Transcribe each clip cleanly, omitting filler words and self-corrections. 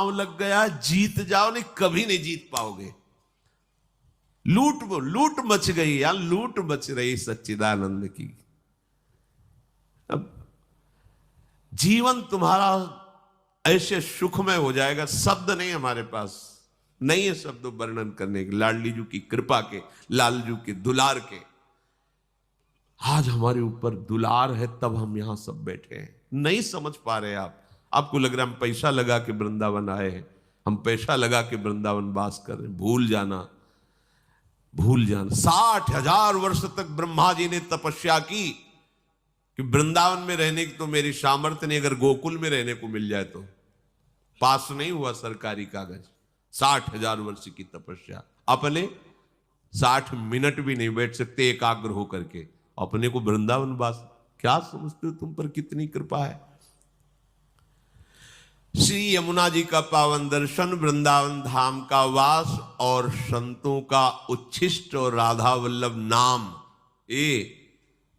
लग गया, जीत जाओ, नहीं कभी नहीं जीत पाओगे। लूट मच गई यार, लूट मच रही सच्चिदानंद की। अब जीवन तुम्हारा ऐसे सुखमय हो जाएगा, शब्द नहीं हमारे पास, नहीं है शब्द वर्णन करने के। लाडली जी की कृपा के, लालजू के दुलार के, आज हमारे ऊपर दुलार है, तब हम यहां सब बैठे हैं। नहीं समझ पा रहे आपको लग रहा है हम पैसा लगा के वृंदावन आए हैं, हम पैसा लगा के वृंदावन वास कर रहे हैं। भूल जाना 60,000 वर्ष तक ब्रह्मा जी ने तपस्या की कि वृंदावन में रहने की तो मेरी सामर्थ्य नहीं, अगर गोकुल में रहने को मिल जाए तो। पास नहीं हुआ सरकारी कागज। 60,000 वर्ष की तपस्या, अपने 60 मिनट भी नहीं बैठ सकते एकाग्र होकर के, अपने को वृंदावन वास। क्या समझते हो तुम पर कितनी कृपा है। श्री यमुना जी का पावन दर्शन, वृंदावन धाम का वास और संतों का उच्छिष्ट और राधा वल्लभ नाम, ये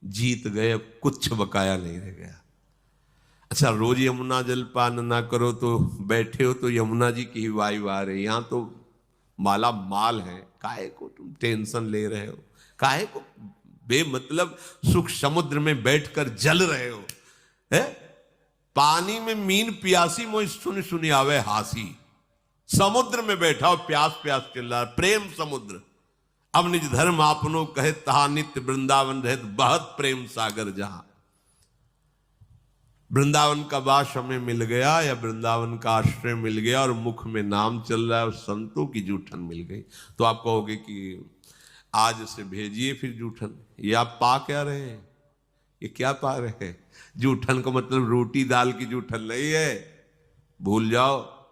जीत गए, अब कुछ बकाया नहीं रह गया। अच्छा, रोज यमुना जलपान ना करो तो बैठे हो तो यमुना जी की ही वायु आ रही, यहां तो माला माल है, काहे को तुम टेंशन ले रहे हो, काहे को बेमतलब सुख समुद्र में बैठकर जल रहे हो। है पानी में मीन प्यासी मोई सुन सुनी आवे हासी, समुद्र में बैठा हो प्यास प्यास चिल्ला, प्रेम समुद्र। अब निज धर्म आपनो कहे तहा नित्य वृंदावन रहत बहुत प्रेम सागर जहां। वृंदावन का वास हमें मिल गया या वृंदावन का आश्रय मिल गया और मुख में नाम चल रहा है और संतों की जूठन मिल गई, तो आप कहोगे कि आज से भेजिए फिर जूठन। ये आप पा क्या रहे हैं, ये क्या पा रहे हैं। जूठन का मतलब रोटी दाल की जूठन नहीं है, भूल जाओ।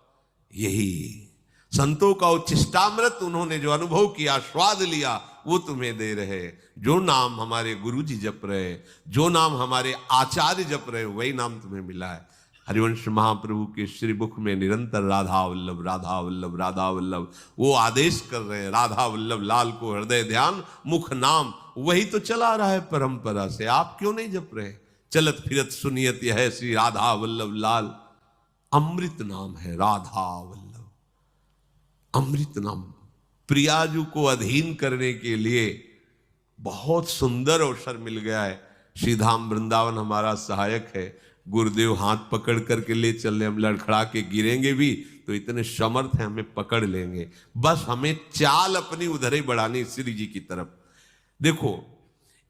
यही संतों का उच्छिष्टामृत, उन्होंने जो अनुभव किया, स्वाद लिया, वो तुम्हें दे रहे। जो नाम हमारे गुरु जी जप रहे, जो नाम हमारे आचार्य जप रहे, वही नाम तुम्हें मिला है। हरिवंश महाप्रभु के श्री मुख में निरंतर राधा वल्लभ राधा वल्लभ राधा वल्लभ, वो आदेश कर रहे हैं, राधा वल्लभ लाल को हृदय ध्यान मुख नाम, वही तो चला रहा है परंपरा से। आप क्यों नहीं जप रहे। चलत फिरत सुनियत है श्री राधा वल्लभ लाल, अमृत नाम है राधा वल्लभ, अमृत नाम। प्रियाजू को अधीन करने के लिए बहुत सुंदर अवसर मिल गया है। श्रीधाम वृंदावन हमारा सहायक है। गुरुदेव हाथ पकड़ करके ले चल रहे, हम लड़खड़ा के गिरेंगे भी तो इतने समर्थ हैं, हमें पकड़ लेंगे। बस हमें चाल अपनी उधर ही बढ़ानी, श्री जी की तरफ। देखो,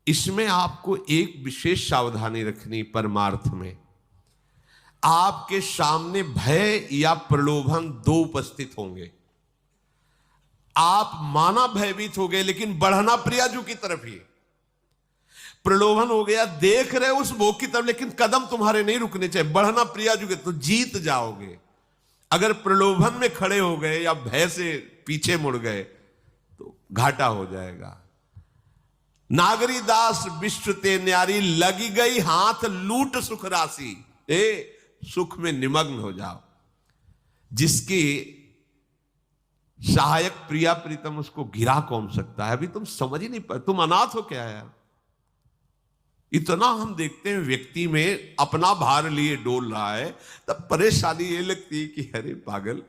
इसमें आपको एक विशेष सावधानी रखनी। परमार्थ में आपके सामने भय या प्रलोभन दो उपस्थित होंगे। आप माना भयभीत हो गए, लेकिन बढ़ना प्रियाजू की तरफ ही। प्रलोभन हो गया, देख रहे उस भोग की तरफ, लेकिन कदम तुम्हारे नहीं रुकने चाहिए, बढ़ना प्रियाजू के, तो जीत जाओगे। अगर प्रलोभन में खड़े हो गए या भय से पीछे मुड़ गए तो घाटा हो जाएगा। नागरी दास विश्व ते न्यारी, लगी गई हाथ लूट सुख राशि। सुख में निमग्न हो जाओ। जिसकी सहायक प्रिया प्रीतम, उसको गिरा कौन सकता है। अभी तुम समझ ही नहीं पाए, तुम अनाथ हो क्या यार। इतना हम देखते हैं व्यक्ति में अपना भार लिए डोल रहा है, तब परेशानी ये लगती है कि अरे पागल,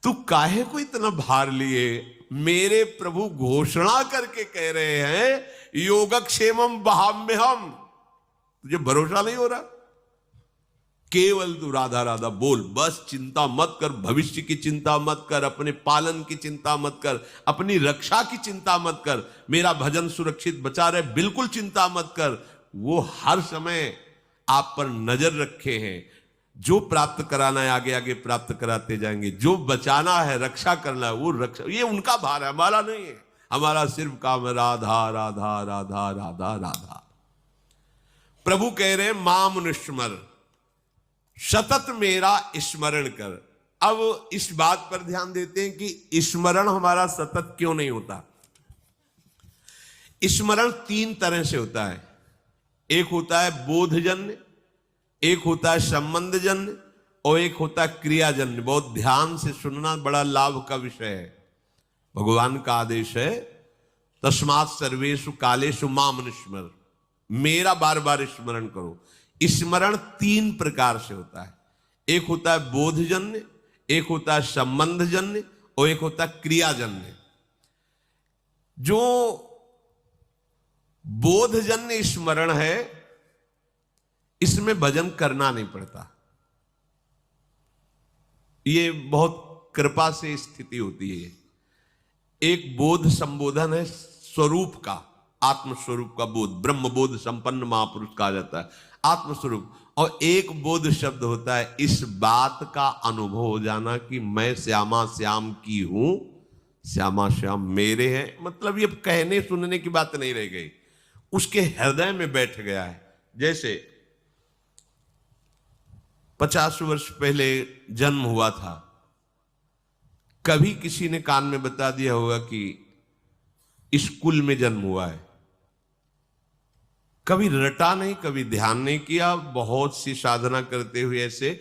तू काहे को इतना भार लिए। मेरे प्रभु घोषणा करके कह रहे हैं योगक्षेमम बहाम्यहम। तुझे भरोसा नहीं हो रहा, केवल तू राधा राधा बोल, बस चिंता मत कर, भविष्य की चिंता मत कर, अपने पालन की चिंता मत कर, अपनी रक्षा की चिंता मत कर, मेरा भजन सुरक्षित बचा रहे, बिल्कुल चिंता मत कर। वो हर समय आप पर नजर रखे हैं। जो प्राप्त कराना है आगे आगे प्राप्त कराते जाएंगे, जो बचाना है रक्षा करना है वो रक्षा, ये उनका भार है, हमारा नहीं है। हमारा सिर्फ काम है राधा राधा राधा राधा राधा। प्रभु कह रहे हैं माम अनुस्मर, सतत मेरा स्मरण कर। अब इस बात पर ध्यान देते हैं कि स्मरण हमारा सतत क्यों नहीं होता। स्मरण तीन तरह से होता है। एक होता है बोधजन्य, एक होता है संबंधजन्य, और एक होता है क्रियाजन्य। बहुत ध्यान से सुनना, बड़ा लाभ का विषय है। भगवान का आदेश है तस्मात् सर्वेषु कालेषु माम अनुस्मर, मेरा बार बार स्मरण करो। स्मरण तीन प्रकार से होता है। एक होता है बोधजन्य, एक होता है संबंधजन्य और एक होता है क्रियाजन्य। जो बोधजन्य स्मरण है, इसमें भजन करना नहीं पड़ता। ये बहुत कृपा से स्थिति होती है। एक बोध संबोधन है स्वरूप का, आत्म स्वरूप का बोध, ब्रह्म बोध संपन्न महापुरुष कहा जाता है, आत्म स्वरूप। और एक बोध शब्द होता है इस बात का अनुभव हो जाना कि मैं श्यामा श्याम की हूं, श्यामा श्याम मेरे हैं। मतलब ये कहने सुनने की बात नहीं रह गई, उसके हृदय में बैठ गया है। जैसे 50 वर्ष पहले जन्म हुआ था, कभी किसी ने कान में बता दिया होगा कि स्कूल में जन्म हुआ है, कभी रटा नहीं, कभी ध्यान नहीं किया। बहुत सी साधना करते हुए ऐसे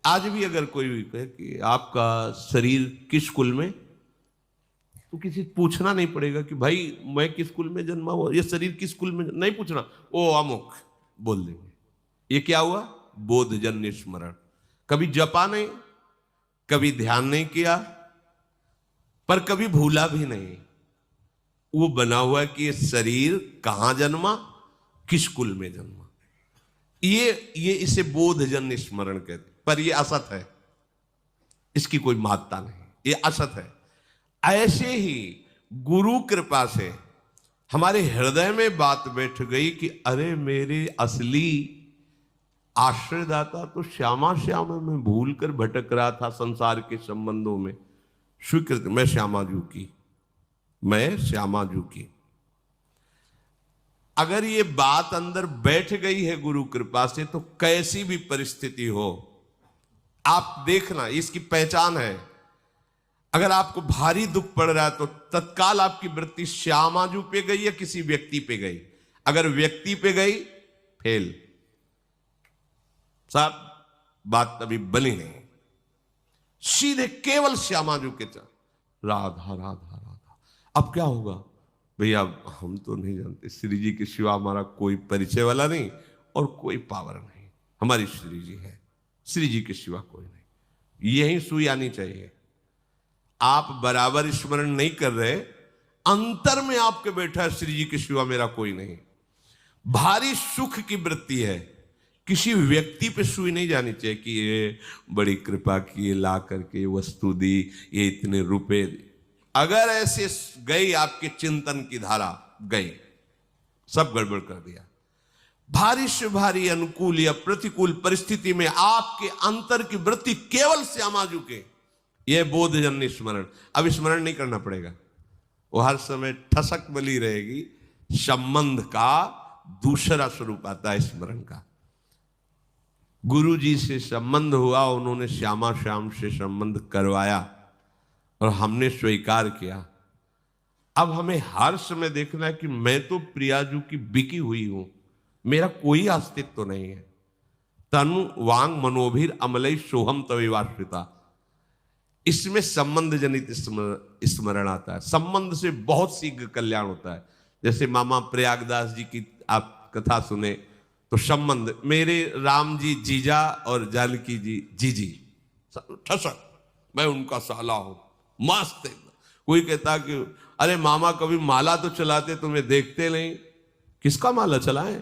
आज भी अगर कोई भी कहे कि आपका शरीर किस कुल में, तो किसी पूछना नहीं पड़ेगा कि भाई मैं किस कुल में जन्मा हुआ, ये शरीर किस कुल में, नहीं पूछना, ओ अमुक बोल देंगे। ये क्या हुआ? बोधजन्य स्मरण। कभी जपा नहीं, कभी ध्यान नहीं किया, पर कभी भूला भी नहीं। वो बना हुआ कि ये शरीर कहां जन्मा, किस कुल में जन्मा। ये इसे बोधजन्य स्मरण कहते। पर ये असत है, इसकी कोई महत्ता नहीं, ये असत है। ऐसे ही गुरु कृपा से हमारे हृदय में बात बैठ गई कि अरे मेरे असली आश्रयदाता तो श्यामा श्याम है, मैं भूल कर भटक रहा था संसार के संबंधों में। स्वीकृत, मैं श्यामा जू की, मैं श्यामा जू की। अगर ये बात अंदर बैठ गई है गुरु कृपा से, तो कैसी भी परिस्थिति हो आप देखना, इसकी पहचान है। अगर आपको भारी दुख पड़ रहा है तो तत्काल आपकी वृत्ति श्यामाजू पे गई या किसी व्यक्ति पे गई। अगर व्यक्ति पे गई फेल, साहब बात अभी बनी नहीं। सीधे केवल श्यामाजू के चल, राधा राधा राधा। अब क्या होगा भैया, हम तो नहीं जानते, श्री जी के सिवा हमारा कोई परिचय वाला नहीं और कोई पावर नहीं, हमारी श्री जी है, श्री जी के सिवा कोई नहीं। यही सुई आनी चाहिए। आप बराबर स्मरण नहीं कर रहे, अंतर में आपके बैठा है श्री जी के सिवा मेरा कोई नहीं। भारी सुख की वृत्ति है, किसी व्यक्ति पे सुई नहीं जानी चाहिए कि ये बड़ी कृपा की, ये ला करके वस्तु दी, ये इतने रुपए दी। अगर ऐसे गई आपके चिंतन की धारा, गई, सब गड़बड़ कर दिया। भारी से भारी अनुकूल या प्रतिकूल परिस्थिति में आपके अंतर की वृत्ति केवल श्यामाजू के, यह बोधजन्य स्मरण। अब स्मरण नहीं करना पड़ेगा, वो हर समय ठसक बली रहेगी। संबंध का दूसरा स्वरूप आता है स्मरण का। गुरु जी से संबंध हुआ, उन्होंने श्यामा श्याम से संबंध करवाया और हमने स्वीकार किया। अब हमें हर समय देखना है कि मैं तो प्रियाजू की बिकी हुई हूं, मेरा कोई अस्तित्व तो नहीं है। तनु वांग मनोभिर अमलई सोहम तविवाश्रिता, इसमें संबंध जनित स्मरण आता है। संबंध से बहुत शीघ्र कल्याण होता है। जैसे मामा प्रयागदास जी की आप कथा सुने तो संबंध, मेरे राम जी जीजा और जानकी जी जीजी, ठसक, मैं उनका साला हूं, मस्त है। कोई कहता कि अरे मामा कभी माला तो चलाते, तुम्हें देखते नहीं। किसका माला चलाएं?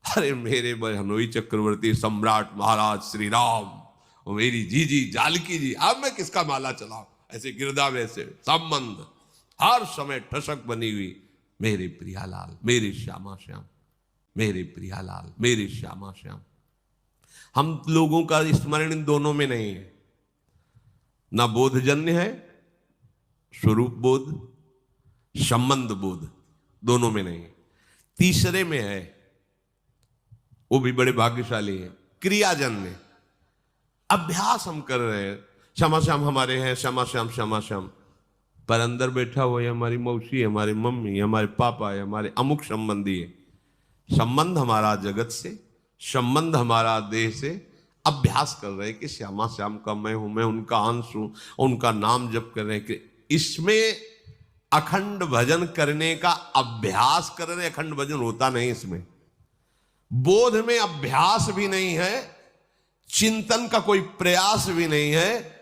अरे मेरे बहनोई चक्रवर्ती सम्राट महाराज श्री राम और मेरी जीजी जानकी जी, अब मैं किसका माला चलाऊं? ऐसे गिरदा में से संबंध हर समय ठसक बनी हुई। मेरे प्रियालाल, मेरे श्यामा श्याम, मेरे प्रियालाल, मेरे श्यामा श्याम। हम लोगों का स्मरण इन दोनों में नहीं है, ना बोधजन्य है, स्वरूप बोध, संबंध बोध, दोनों में नहीं है। तीसरे में है, वो भी बड़े भाग्यशाली है, क्रियाजन्य। अभ्यास हम कर रहे हैं, श्यामा श्याम हमारे हैं, श्यामा श्याम श्यामा श्याम, पर अंदर बैठा हुआ है हमारी मौसी, हमारी मम्मी, हमारे पापा है, हमारे अमुक संबंधी है। संबंध हमारा जगत से, संबंध हमारा देह से। अभ्यास कर रहे हैं कि श्यामा श्याम का मैं हूं, मैं उनका अंश हूं, उनका नाम जप कर रहे हैं कि इसमें अखंड भजन करने का अभ्यास कर रहे। अखंड भजन होता नहीं इसमें। बोध में अभ्यास भी नहीं है, चिंतन का कोई प्रयास भी नहीं है।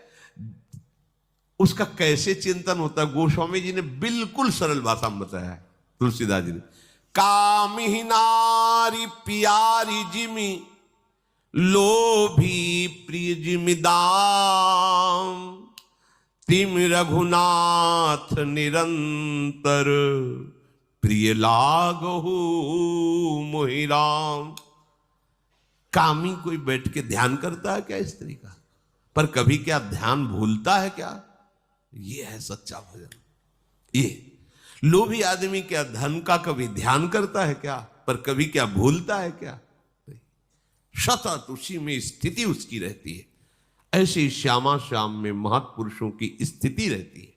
उसका कैसे चिंतन होता है, गोस्वामी जी ने बिल्कुल सरल भाषा में बताया है, तुलसीदास जी ने। कामिही नारी प्यारी जिमी, लोभी प्रिय जिमि दाम, तिम रघुनाथ निरंतर, प्रिय लागहु मोहि राम। कामी कोई बैठ के ध्यान करता है क्या स्त्री का? पर कभी क्या ध्यान भूलता है क्या? ये है सच्चा भजन। ये लोभी आदमी क्या धन का कभी ध्यान करता है क्या? पर कभी क्या भूलता है क्या? सतत उसी में स्थिति उसकी रहती है। ऐसे श्यामा श्याम में महापुरुषों की स्थिति रहती है,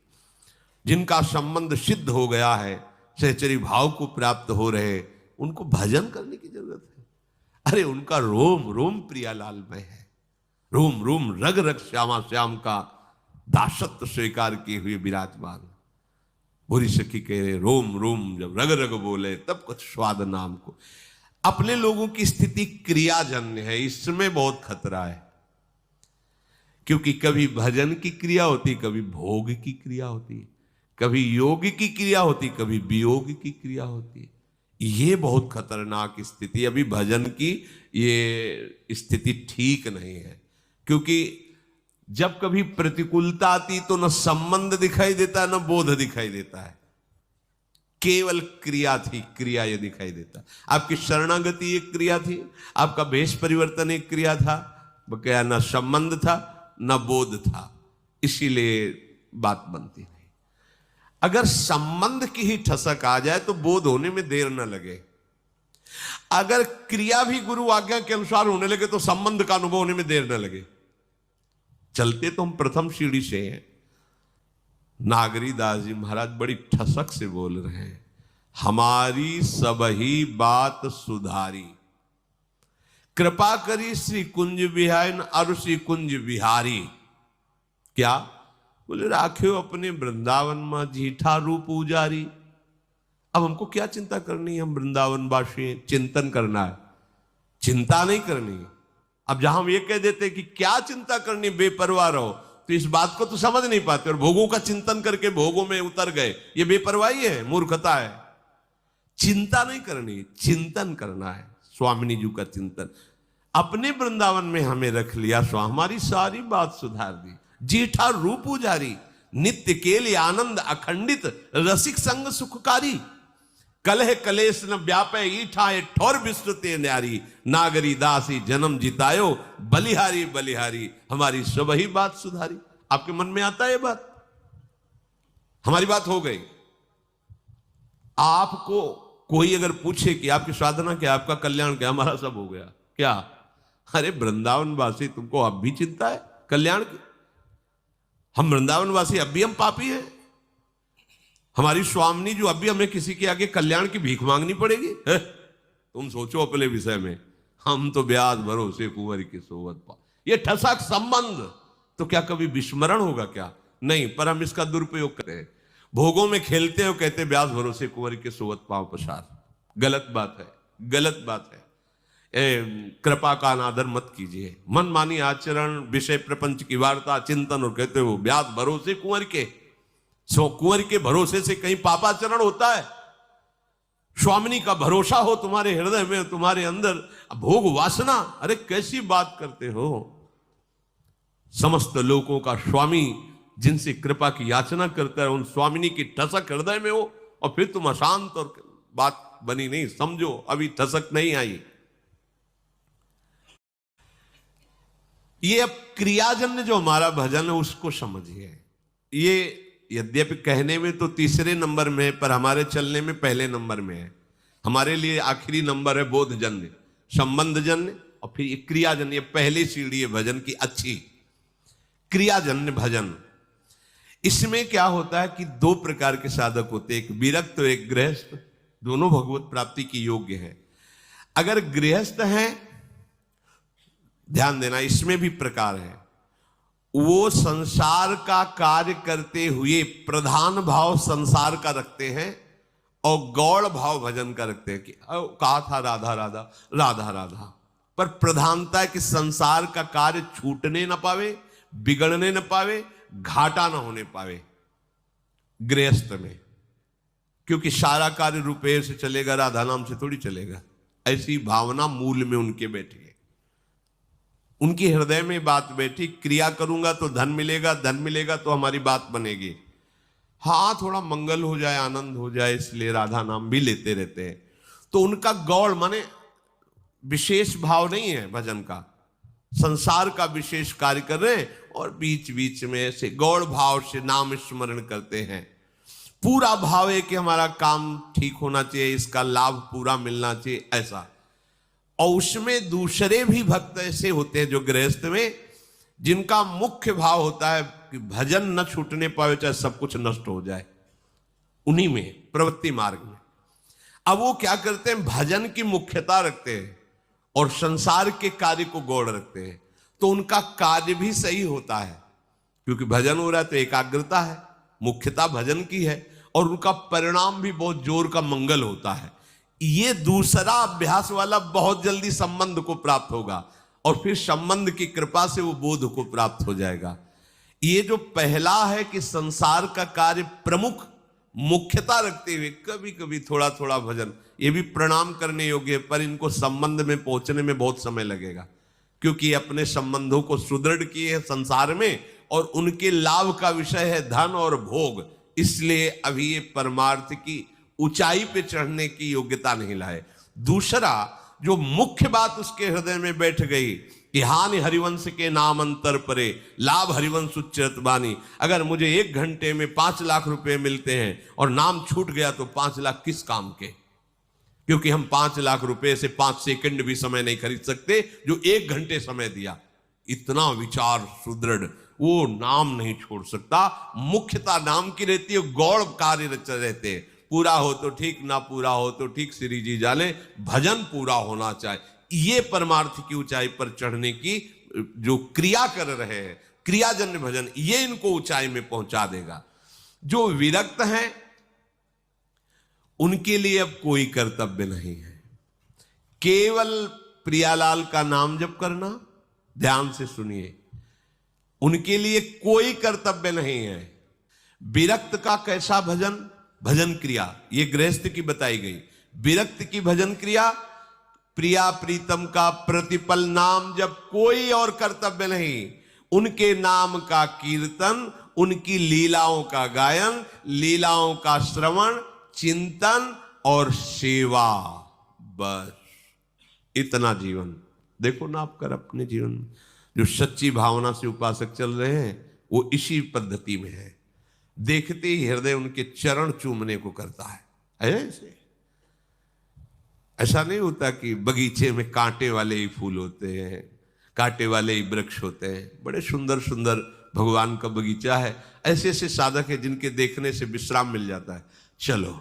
जिनका संबंध सिद्ध हो गया है, सहचरी भाव को प्राप्त हो रहे, उनको भजन करने की जरूरत है। अरे उनका रोम रोम प्रियालाल में है, रोम रोम रग रग श्यामा श्याम का दासत्व स्वीकार किए हुए विराजमान। बुरी सखी कह रहे रोम रोम जब रग रग बोले तब कुछ स्वाद नाम को। अपने लोगों की स्थिति क्रियाजन्य है, इसमें बहुत खतरा है। क्योंकि कभी भजन की क्रिया होती, कभी भोग की क्रिया होती, कभी योग की क्रिया होती, कभी वियोग की क्रिया होती। ये बहुत खतरनाक स्थिति। अभी भजन की ये स्थिति ठीक नहीं है, क्योंकि जब कभी प्रतिकूलता आती तो न संबंध दिखाई देता न बोध दिखाई देता है, केवल क्रिया थी, क्रिया ये दिखाई देता। आपकी शरणागति एक क्रिया थी, आपका भेष परिवर्तन एक क्रिया था, क्या न संबंध था न बोध था, इसीलिए बात बनती नहीं। अगर संबंध की ही ठसक आ जाए तो बोध होने में देर न लगे। अगर क्रिया भी गुरु आज्ञा के अनुसार होने लगे तो संबंध का अनुभव होने में देर न लगे। चलते तो हम प्रथम सीढ़ी से हैं। नागरी दास जी महाराज बड़ी ठसक से बोल रहे हैं, हमारी सबही बात सुधारी, कृपा करी श्री कुंज बिहारी और श्री कुंज बिहारी। क्या बोले? राख्यो अपने वृंदावन में जीठा रूप उजारी। अब हमको क्या चिंता करनी है? हम वृंदावन वासी, चिंतन करना है, चिंता नहीं करनी है। अब जहां हम ये कह देते कि क्या चिंता करनी, बेपरवाह रहो, तो इस बात को तो समझ नहीं पाते और भोगों का चिंतन करके भोगों में उतर गए। ये बेपरवाही है, मूर्खता है। चिंता नहीं करनी, चिंतन करना है। स्वामिनी जी का चिंतन अपने वृंदावन में हमें रख लिया, सो हमारी सारी बात सुधार दी। जीठा रूप उजारी, नित्य केल आनंद अखंडित, रसिक संग सुखकारी, कलह कलेश न व्यापे ईठाए ठोर विस्तृते न्यारी, नागरी दासी जन्म जितायो, बलिहारी बलिहारी, हमारी सब ही बात सुधारी। आपके मन में आता है ये बात? हमारी बात हो गई। आपको कोई अगर पूछे कि आपकी साधना क्या, आपका कल्याण क्या, हमारा सब हो गया क्या? अरे वृंदावन वासी, तुमको अब भी चिंता है कल्याण की? हम वृंदावन वासी अब भी हम पापी हैं? हमारी स्वामिनी जो अब भी हमें किसी के आगे कल्याण की भीख मांगनी पड़ेगी है? तुम सोचो अपने विषय में। हम तो ब्याज भरोसे कुंवर की सोवत पा। ये ठसक संबंध तो क्या कभी विस्मरण होगा क्या? नहीं, पर हम इसका दुरुपयोग करते हैं। भोगों में खेलते हो, कहते ब्याज भरोसे कुंवर के सोवत पांव पसार। गलत बात है, गलत बात है। कृपा का अनादर मत कीजिए। मनमानी आचरण, विषय प्रपंच की वार्ता, चिंतन, और कहते हो ब्याज भरोसे कुंवर के। सो कुंवर के भरोसे से कहीं पापाचरण होता है? स्वामिनी का भरोसा हो तुम्हारे हृदय में, तुम्हारे अंदर भोग वासना, अरे कैसी बात करते हो? समस्त लोगों का स्वामी जिनसे कृपा की याचना करता है, उन स्वामिनी की ठसक हृदय में हो, और फिर तुम अशांत, और बात बनी नहीं। समझो अभी ठसक नहीं आई। ये अब क्रियाजन्य जो हमारा भजन है उसको समझिए। ये यद्यपि कहने में तो तीसरे नंबर में है, पर हमारे चलने में पहले नंबर में है। हमारे लिए आखिरी नंबर है बोधजन्य, संबंधजन्य, और फिर ये क्रियाजन्य। ये पहली सीढ़ी है भजन की अच्छी, क्रियाजन्य भजन। इसमें क्या होता है कि दो प्रकार के साधक होते हैं, एक विरक्त और एक गृहस्थ। दोनों भगवत प्राप्ति की योग्य है। अगर गृहस्थ हैं, ध्यान देना, इसमें भी प्रकार है। वो संसार का कार्य करते हुए प्रधान भाव संसार का रखते हैं और गौड़ भाव भजन का रखते हैं। कि कहा था राधा राधा राधा राधा, पर प्रधानता है कि संसार का कार्य छूटने न पावे, बिगड़ने न पावे, घाटा न होने पावे गृहस्थ में, क्योंकि सारा कार्य रुपये से चलेगा, राधा नाम से थोड़ी चलेगा। ऐसी भावना मूल में उनके बैठी है, उनकी हृदय में बात बैठी, क्रिया करूंगा तो धन मिलेगा, धन मिलेगा तो हमारी बात बनेगी। हाँ, थोड़ा मंगल हो जाए, आनंद हो जाए, इसलिए राधा नाम भी लेते रहते हैं। तो उनका गौड़ माने विशेष भाव नहीं है भजन का, संसार का विशेष कार्य कर रहे हैं और बीच बीच में ऐसे गौड़ भाव से नाम स्मरण करते हैं। पूरा भाव है कि हमारा काम ठीक होना चाहिए, इसका लाभ पूरा मिलना चाहिए, ऐसा। और उसमें दूसरे भी भक्त ऐसे होते हैं जो गृहस्थ में, जिनका मुख्य भाव होता है कि भजन न छूटने पावे, चाहे सब कुछ नष्ट हो जाए, उन्हीं में प्रवृत्ति मार्ग में। अब वो क्या करते हैं, भजन की मुख्यता रखते हैं और संसार के कार्य को गौड़ रखते हैं, तो उनका कार्य भी सही होता है, क्योंकि भजन हो रहा है तो एकाग्रता है, मुख्यता भजन की है, और उनका परिणाम भी बहुत जोर का मंगल होता है। ये दूसरा अभ्यास वाला बहुत जल्दी संबंध को प्राप्त होगा और फिर संबंध की कृपा से वो बोध को प्राप्त हो जाएगा। ये जो पहला है कि संसार का कार्य प्रमुख मुख्यता रखते हुए कभी कभी थोड़ा थोड़ा भजन, ये भी प्रणाम करने योग्य है, पर इनको संबंध में पहुंचने में बहुत समय लगेगा, क्योंकि अपने संबंधों को सुदृढ़ किए हैं संसार में और उनके लाभ का विषय है धन और भोग, इसलिए अभी ये परमार्थ की ऊंचाई पे चढ़ने की योग्यता नहीं लाए। दूसरा जो मुख्य बात उसके हृदय में बैठ गई कि हानि हरिवंश के नाम अंतर परे, लाभ हरिवंश उच्चरत बानी। अगर मुझे 1 घंटे में 5 लाख रुपए मिलते हैं और नाम छूट गया तो 5 लाख किस काम के, क्योंकि हम 5 लाख रुपए से 5 सेकंड भी समय नहीं खरीद सकते जो 1 घंटे समय दिया। इतना विचार सुदृढ़, वो नाम नहीं छोड़ सकता, मुख्यता नाम की रहती है, गौड़ कार्य रहते हैं। पूरा हो तो ठीक, ना पूरा हो तो ठीक, श्री जी जाने, भजन पूरा होना चाहिए। ये परमार्थ की ऊंचाई पर चढ़ने की जो क्रिया कर रहे हैं, क्रियाजन्य भजन, ये इनको ऊंचाई में पहुंचा देगा। जो विरक्त हैं उनके लिए अब कोई कर्तव्य नहीं है, केवल प्रियालाल का नाम जप करना। ध्यान से सुनिए, उनके लिए कोई कर्तव्य नहीं है। विरक्त का कैसा भजन, भजन क्रिया ये गृहस्थ की बताई गई। विरक्त की भजन क्रिया, प्रिया प्रीतम का प्रतिपल नाम जब, कोई और कर्तव्य नहीं। उनके नाम का कीर्तन, उनकी लीलाओं का गायन, लीलाओं का श्रवण, चिंतन और सेवा, बस इतना जीवन। देखो ना आप कर अपने जीवन में, जो सच्ची भावना से उपासक चल रहे हैं वो इसी पद्धति में है। देखते ही हृदय उनके चरण चूमने को करता है। ऐसा नहीं होता कि बगीचे में कांटे वाले ही फूल होते हैं, कांटे वाले ही वृक्ष होते हैं। बड़े सुंदर सुंदर भगवान का बगीचा है, ऐसे ऐसे साधक है जिनके देखने से विश्राम मिल जाता है। चलो,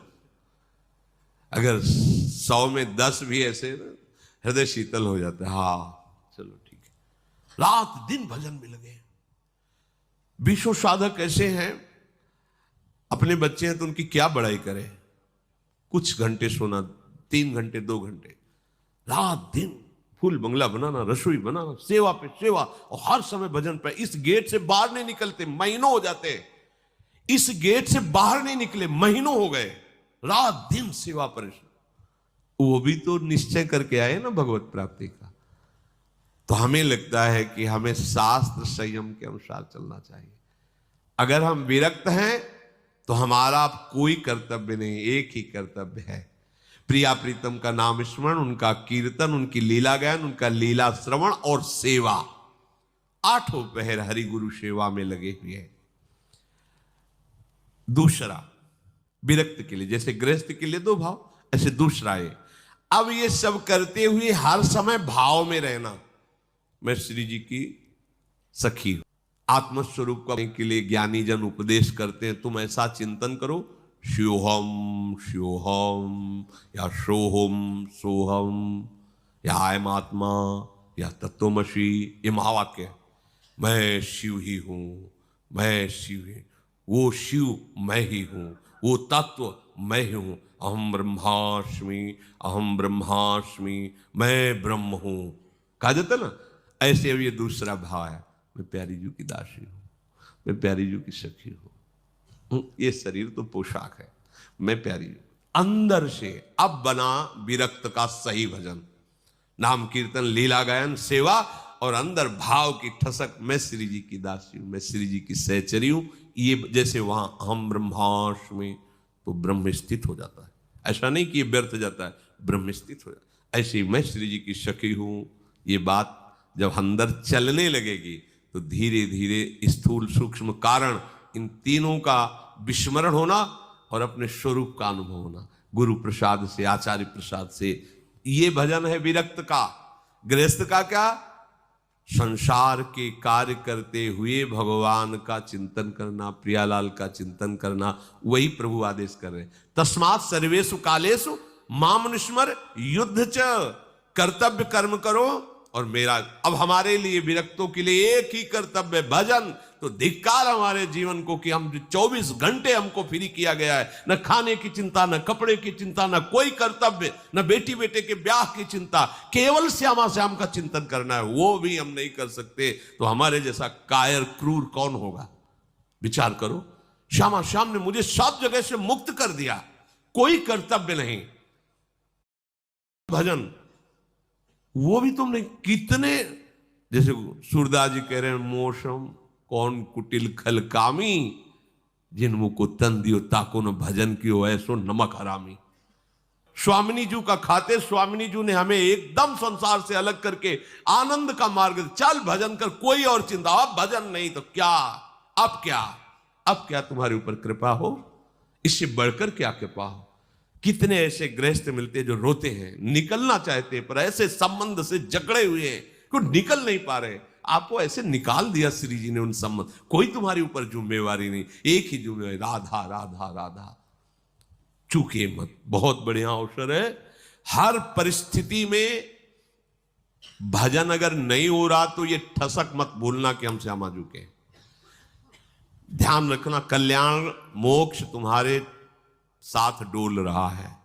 अगर 100 में 10 भी ऐसे हृदय शीतल हो जाता है। हाँ चलो ठीक है, रात दिन भजन में लगे। 20 साधक ऐसे हैं, अपने बच्चे हैं तो उनकी क्या बड़ाई करें, कुछ घंटे सोना, 3 घंटे 2 घंटे, रात दिन फूल बंगला बनाना, रसोई बनाना, सेवा पे सेवा, और हर समय भजन पे। इस गेट से बाहर नहीं निकलते, महीनों हो जाते। इस गेट से बाहर नहीं निकले, महीनों हो गए, रात दिन सेवा परेशान। वो भी तो निश्चय करके आए ना भगवत प्राप्ति का। तो हमें लगता है कि हमें शास्त्र संयम के अनुसार चलना चाहिए। अगर हम विरक्त हैं तो हमारा कोई कर्तव्य नहीं, एक ही कर्तव्य है, प्रिया प्रीतम का नाम स्मरण, उनका कीर्तन, उनकी लीला गायन, उनका लीला श्रवण और सेवा। 8 पहर हरि गुरु सेवा में लगे हुए हैं। दूसरा विरक्त के लिए, जैसे गृहस्थ के लिए 2 भाव, ऐसे दूसरा है। अब ये सब करते हुए हर समय भाव में रहना, मैं श्री जी की सखी हूं। आत्मस्वरूप के लिए ज्ञानी जन उपदेश करते हैं, तुम ऐसा चिंतन करो, श्योहम श्योहम या सोहम सोहम या अयम आत्मा या तत्वमसि, ये महावाक्य है। मैं शिव ही हूं, मैं शिव ही, वो शिव मैं ही हूं, वो तत्व मैं ही हूं। अहम ब्रह्मास्मि, अहम ब्रह्मास्मि, मैं ब्रह्म हूं। कहा जाता ना, ऐसे अब ये दूसरा भाव है, मैं प्यारी जू की दासी हूं, मैं प्यारी जू की सखी हूं। ये शरीर तो पोशाक है, मैं प्यारी जू अंदर से अब बना विरक्त का सही भजन, नाम कीर्तन लीला गायन सेवा और अंदर भाव की ठसक, मैं श्री जी की दासी हूं, मैं श्री जी की सहचरी हूं। ये जैसे वहां हम ब्रह्मास्मि, तो ब्रह्म स्थित हो जाता है। ऐसा नहीं कि ये व्यर्थ जाता है, ब्रह्म स्थित हो जाता है। ऐसे मैं श्री जी की सखी हूं, ये बात जब अंदर चलने लगेगी तो धीरे धीरे स्थूल सूक्ष्म कारण इन तीनों का विस्मरण होना और अपने स्वरूप का अनुभव होना, गुरु प्रसाद से, आचार्य प्रसाद से। ये भजन है विरक्त का। गृहस्थ का क्या? संसार के कार्य करते हुए भगवान का चिंतन करना, प्रियालाल का चिंतन करना, वही प्रभु आदेश कर रहे हैं। तस्मात् सर्वेषु कालेषु माम निस्मर युद्ध च, कर्तव्य कर्म करो और मेरा। अब हमारे लिए विरक्तों के लिए एक ही कर्तव्य भजन। तो धिक्कार हमारे जीवन को कि हम 24 घंटे हमको फ्री किया गया है, न खाने की चिंता, न कपड़े की चिंता, न कोई कर्तव्य, न बेटी बेटे के ब्याह की चिंता, केवल श्यामा श्याम का चिंतन करना है, वो भी हम नहीं कर सकते। तो हमारे जैसा कायर क्रूर कौन होगा? विचार करो, श्यामा श्याम ने मुझे सब जगह से मुक्त कर दिया, कोई कर्तव्य नहीं, भजन वो भी तुमने कितने। जैसे सूरदास जी कह रहे हैं, मौसम कौन कुटिल खल कामी, जिन मुख को तन दियो ताको न भजन कियो ऐसो नमक हरामी। स्वामिनी जी का खाते स्वामिनी जी ने हमें एकदम संसार से अलग करके आनंद का मार्ग, चल भजन कर, कोई और चिंता। अब भजन नहीं तो क्या, अब क्या, अब क्या तुम्हारे ऊपर कृपा हो, इससे बढ़कर क्या कृपा हो। कितने ऐसे गृहस्थ मिलते जो रोते हैं, निकलना चाहते पर ऐसे संबंध से जकड़े हुए हैं कि निकल नहीं पा रहे। आपको ऐसे निकाल दिया श्री जी ने उन संबंध, कोई तुम्हारे ऊपर जिम्मेवारी नहीं, एक ही जिम्मेवारी, राधा राधा राधा। चूके मत, बहुत बढ़िया अवसर है। हर परिस्थिति में भजन अगर नहीं हो रहा तो ये ठसक मत भूलना कि हम श्यामा जी के। ध्यान रखना, कल्याण मोक्ष तुम्हारे साथ डोल रहा है।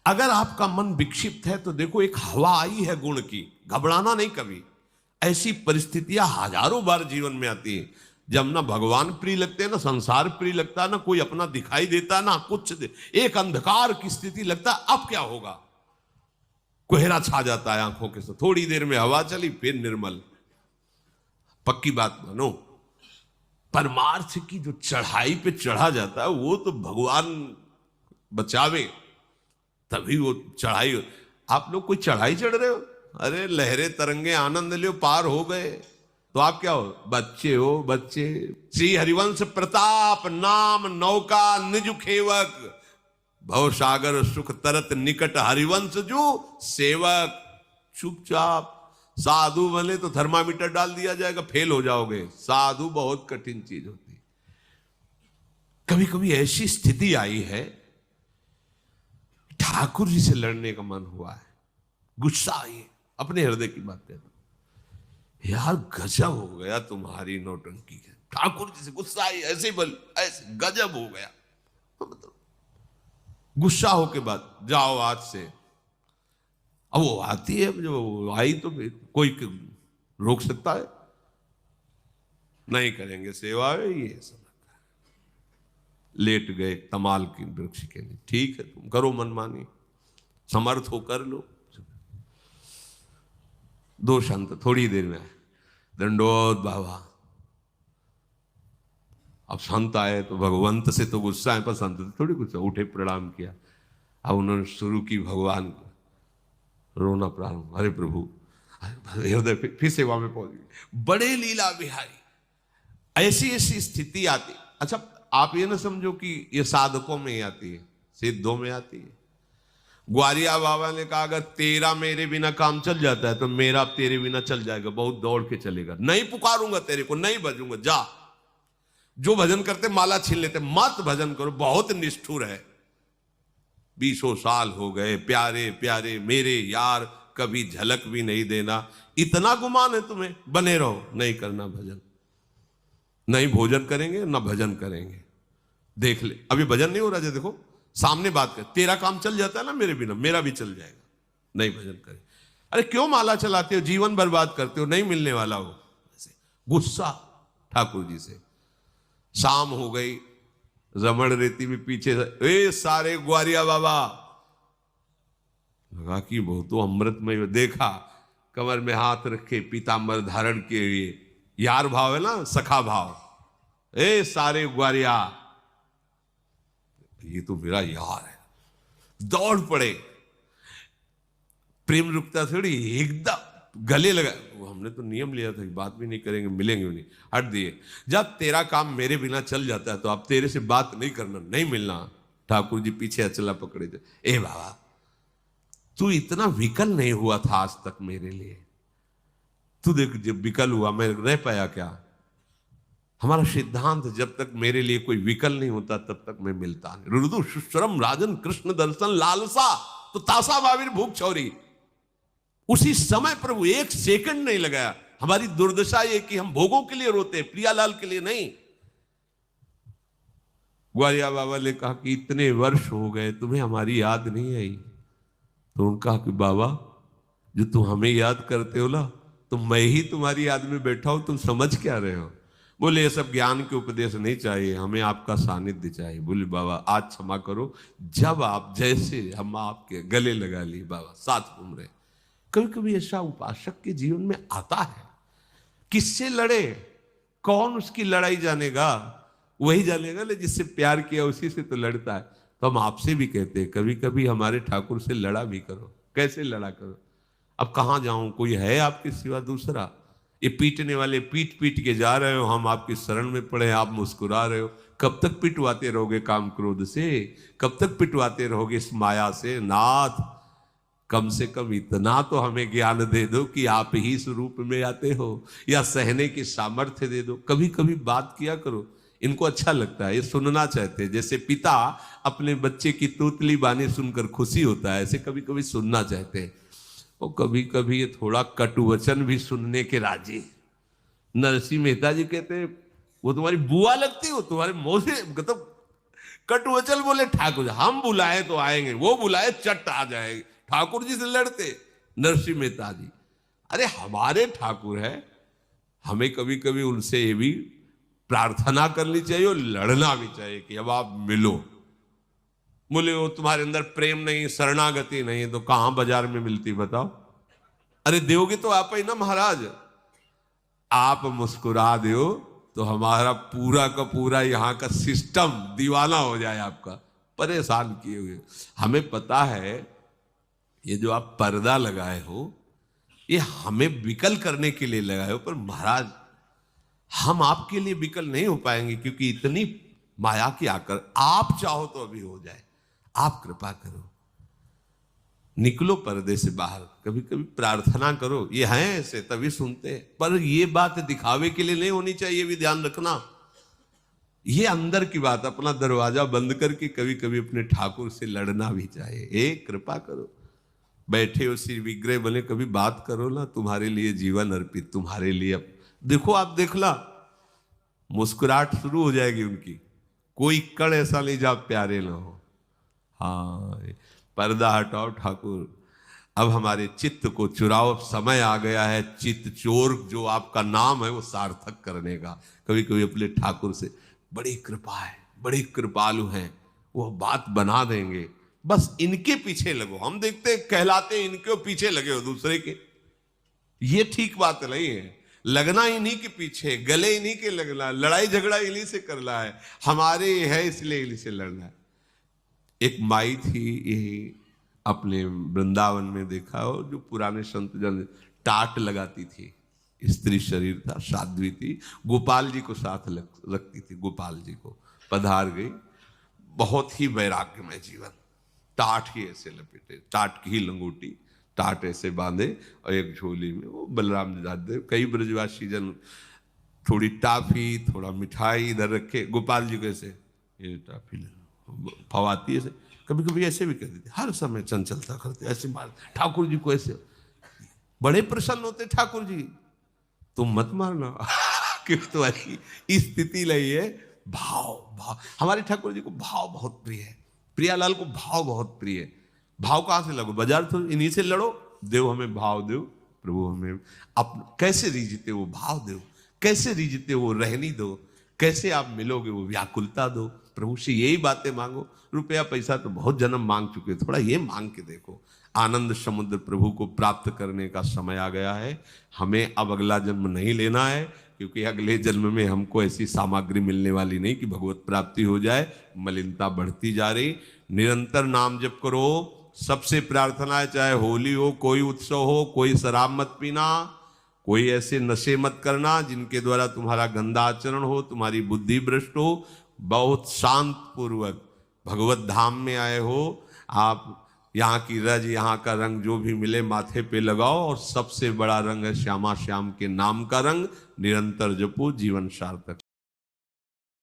अगर आपका मन विक्षिप्त है तो देखो, एक हवा आई है गुण की, घबराना नहीं कभी। ऐसी परिस्थितियां हजारों बार जीवन में आती है जब ना भगवान प्रिय लगते हैं, ना संसार प्रिय लगता है, ना कोई अपना दिखाई देता, ना कुछ एक अंधकार की स्थिति लगता है। अब क्या होगा? कोहरा छा जाता है आंखों के साथ, थोड़ी देर में हवा चली फिर निर्मल। पक्की बात मानो, परमार्थ की जो चढ़ाई पे चढ़ा जाता है वो तो भगवान बचावे तभी वो चढ़ाई। आप लोग कोई चढ़ाई चढ़ रहे हो, अरे लहरे तरंगे आनंद लियो, पार हो गए तो आप क्या हो? बच्चे हो, बच्चे। श्री हरिवंश प्रताप नाम नौका निज खेवक, भव सागर सुख तरत निकट हरिवंश जो सेवक। चुपचाप साधु बने तो थर्मामीटर डाल दिया जाएगा, फेल हो जाओगे। साधु बहुत कठिन चीज होती है। कभी कभी ऐसी स्थिति आई है, ठाकुर जी से लड़ने का मन हुआ है, गुस्सा आई, अपने हृदय की बात कहता, यार गजब हो गया तुम्हारी नौटंकी है। ठाकुर जी से गुस्सा आई, ऐसे बल ऐसे गजब हो गया। मतलब गुस्सा हो के बाद जाओ आज से। अब वो आती है, जो आई तो कोई रोक सकता है? नहीं करेंगे सेवा, ये सब लेट गए तमाल की वृक्ष के लिए। ठीक है, तुम करो मनमानी, समर्थ हो कर लो। दो संत थोड़ी देर में आए, दंडोत बाबा। अब संत आए तो भगवंत से तो गुस्सा है, पर संत से थोड़ी गुस्सा, उठे प्रणाम किया। अब उन्होंने शुरू की भगवान को रोना प्रारंभ, अरे प्रभु, हृदय फिर सेवा में पहुंच गए। बड़े लीला बिहारी। ऐसी ऐसी स्थिति आती। अच्छा, आप ये ना समझो कि ये साधकों में आती है, सिद्धों में आती है। ग्वालिया बाबा ने कहा, अगर तेरा मेरे बिना काम चल जाता है तो मेरा तेरे बिना चल जाएगा, बहुत दौड़ के चलेगा। नहीं पुकारूंगा तेरे को, नहीं भजूंगा, जा। जो भजन करते माला छीन लेते, मत भजन करो, बहुत निष्ठुर है। 20 साल हो गए, प्यारे प्यारे मेरे यार, कभी झलक भी नहीं देना, इतना गुमान है तुम्हें, बने रहो, नहीं करना भजन। नहीं भोजन करेंगे ना भजन करेंगे। देख ले, अभी भजन नहीं हो रहा है, देखो सामने बात कर, तेरा काम चल जाता है ना मेरे बिना, मेरा भी चल जाएगा, नहीं भजन करे। अरे क्यों माला चलाते हो, जीवन बर्बाद करते हो, नहीं मिलने वाला हो। गुस्सा ठाकुर जी से। शाम हो गई, रमण रेती में पीछे ए सारे ग्वारिया बाबा, लगा कि वो तो अमृतमय। देखा कमर में हाथ रखे, पीतांबर धारण किए हुए, यार भाव है ना, सखा भाव। ए सारे ग्वारिया, ये तो मेरा यार है। दौड़ पड़े, प्रेम रुकता थोड़ी, एकदम गले लगा। वो हमने तो नियम लिया था कि बात भी नहीं करेंगे, मिलेंगे भी नहीं, हट दिए। जब तेरा काम मेरे बिना चल जाता है तो अब तेरे से बात नहीं करना, नहीं मिलना। ठाकुर जी पीछे अचला पकड़े थे। ए बाबा, तू इतना विकल नहीं हुआ था आज तक मेरे लिए। तू देख, जब विकल हुआ मैं रह पाया क्या? हमारा सिद्धांत, जब तक मेरे लिए कोई विकल नहीं होता तब तक मैं मिलता नहीं। रुदु सुश्रम राजन कृष्ण दर्शन लालसा तो तासा बाविर भूख चौरी। उसी समय प्रभु एक सेकंड नहीं लगाया। हमारी दुर्दशा ये कि हम भोगों के लिए रोते, प्रियालाल के लिए नहीं। ग्वालिया बाबा ने कहा कि इतने वर्ष हो गए तुम्हें हमारी याद नहीं आई। तो उन्होंने कहा कि बाबा, जो तुम हमें याद करते हो ना, तो मैं ही तुम्हारी याद में बैठा हूं, तुम समझ क्या रहे हो? बोले ये सब ज्ञान के उपदेश नहीं चाहिए, हमें आपका सानिध्य चाहिए। बोले बाबा आज क्षमा करो, जब आप जैसे हम आपके गले लगा लिए बाबा, साथ घूम रहे। कभी कभी ऐसा उपासक के जीवन में आता है। किससे लड़े, कौन उसकी लड़ाई जानेगा? वही जानेगा ना जिससे प्यार किया, उसी से तो लड़ता है। तो हम आपसे भी कहते हैं कभी कभी हमारे ठाकुर से लड़ा भी करो। कैसे लड़ा करो? अब कहां जाऊं, कोई है आपके सिवा दूसरा? ये पीटने वाले पीट पीट के जा रहे हो, हम आपकी शरण में पड़े, आप मुस्कुरा रहे हो। कब तक पिटवाते रहोगे काम क्रोध से? कब तक पिटवाते रहोगे इस माया से? नाथ, कम से कम इतना तो हमें ज्ञान दे दो कि आप ही इस रूप में आते हो, या सहने की सामर्थ्य दे दो। कभी कभी बात किया करो, इनको अच्छा लगता है, ये सुनना चाहते हैं। जैसे पिता अपने बच्चे की तूतली बानी सुनकर खुशी होता है, ऐसे कभी कभी सुनना चाहते हैं। और कभी कभी ये थोड़ा कटु वचन भी सुनने के राजी। नरसिंह मेहता जी कहते हैं वो तुम्हारी बुआ लगती हो, तुम्हारे मुंह से मतलब कटु वचन बोले ठाकुर जी। हम बुलाए तो आएंगे, वो बुलाए चट आ जाएंगे। ठाकुर जी से लड़ते नरसिंह मेहता जी। अरे हमारे ठाकुर है, हमें कभी कभी उनसे ये भी प्रार्थना करनी चाहिए और लड़ना भी चाहिए कि अब आप मिलो। बोले वो तुम्हारे अंदर प्रेम नहीं, शरणागति नहीं, तो कहां बाजार में मिलती बताओ? अरे दोगे तो आप ही ना महाराज। आप मुस्कुरा दो तो हमारा पूरा का पूरा यहाँ का सिस्टम दीवाना हो जाए आपका, परेशान किए हुए। हमें पता है ये जो आप पर्दा लगाए हो ये हमें विकल करने के लिए लगाए हो, पर महाराज हम आपके लिए विकल नहीं हो पाएंगे, क्योंकि इतनी माया की आकर आप चाहो तो अभी हो जाए। आप कृपा करो, निकलो पर्दे से बाहर, कभी कभी प्रार्थना करो। ये हैं ऐसे तभी सुनते हैं, पर ये बात दिखावे के लिए नहीं होनी चाहिए, भी ध्यान रखना। ये अंदर की बात, अपना दरवाजा बंद करके कभी कभी अपने ठाकुर से लड़ना भी चाहिए। एक कृपा करो, बैठे हो श्री विग्रह बने, कभी बात करो ना, तुम्हारे लिए जीवन अर्पित, तुम्हारे लिए। अब देखो, आप देखला मुस्कुराहट शुरू हो जाएगी उनकी, कोई कण ऐसा नहीं जब प्यारे ना हो। हाँ, पर्दा हटाओ ठाकुर, अब हमारे चित्त को चुराओ। समय आ गया है चित्त चोर जो आपका नाम है वो सार्थक करने का। कभी कभी अपने ठाकुर से बड़ी कृपा है, बड़ी कृपालु हैं, वो बात बना देंगे। बस इनके पीछे लगो। हम देखते कहलाते इनके पीछे लगे हो दूसरे के, ये ठीक बात नहीं है। लगना इन्हीं के पीछे, गले इन्हीं के लगना, लड़ाई झगड़ा इन्हीं से करना है, हमारे है इसलिए इन्हीं से लड़ना है। एक माई थी यही अपने वृंदावन में, देखा हो, जो पुराने संत जन टाट लगाती थी। स्त्री शरीर था, साध्वी थी, गोपाल जी को साथ रखती थी। गोपाल जी को पधार गई, बहुत ही वैराग्यमय जीवन। टाट ही ऐसे लपेटे, टाट की ही लंगोटी, टाट ऐसे बांधे और एक झोली में वो बलराम जी। कई ब्रजवासी जन थोड़ी टाफी, थोड़ा मिठाई इधर रखे। गोपाल जी को ऐसे ये टाफी ले फवाती ऐसे, कभी कभी ऐसे भी कर देते, हर समय चंचलता करते, ऐसे मार। ठाकुर जी को ऐसे बड़े प्रसन्न होते ठाकुर जी, तुम मत मारना क्यों तुम्हारी स्थिति लगी है। भाव, भाव, हमारे ठाकुर जी को भाव बहुत प्रिय है। प्रियालाल को भाव बहुत प्रिय है। भाव कहां से लगो? बाजार तो इन्हीं से लड़ो। देव हमें भाव देव, प्रभु हमें कैसे रीझते वो भाव दो, कैसे रीझते वो रहनी दो, कैसे आप मिलोगे वो व्याकुलता दो। प्रभु से यही बातें मांगो। रुपया पैसा तो बहुत जन्म मांग चुके, थोड़ा ये मांग के देखो। आनंद समुद्र प्रभु को प्राप्त करने का समय आ गया है। हमें अब अगला जन्म नहीं लेना है, क्योंकि अगले जन्म में हमको ऐसी सामग्री मिलने वाली नहीं कि भगवत प्राप्ति हो जाए। मलिनता बढ़ती जा रही। निरंतर नाम जप करो। सबसे प्रार्थना है, चाहे होली हो, कोई उत्सव हो, कोई शराब मत पीना, कोई ऐसे नशे मत करना जिनके द्वारा तुम्हारा गंदा आचरण हो, तुम्हारी बुद्धि भ्रष्ट हो। बहुत शांत पूर्वक भगवत धाम में आए हो आप। यहाँ की रज, यहाँ का रंग जो भी मिले माथे पे लगाओ, और सबसे बड़ा रंग है श्यामा श्याम के नाम का रंग। निरंतर जपो, जीवन सार्थक।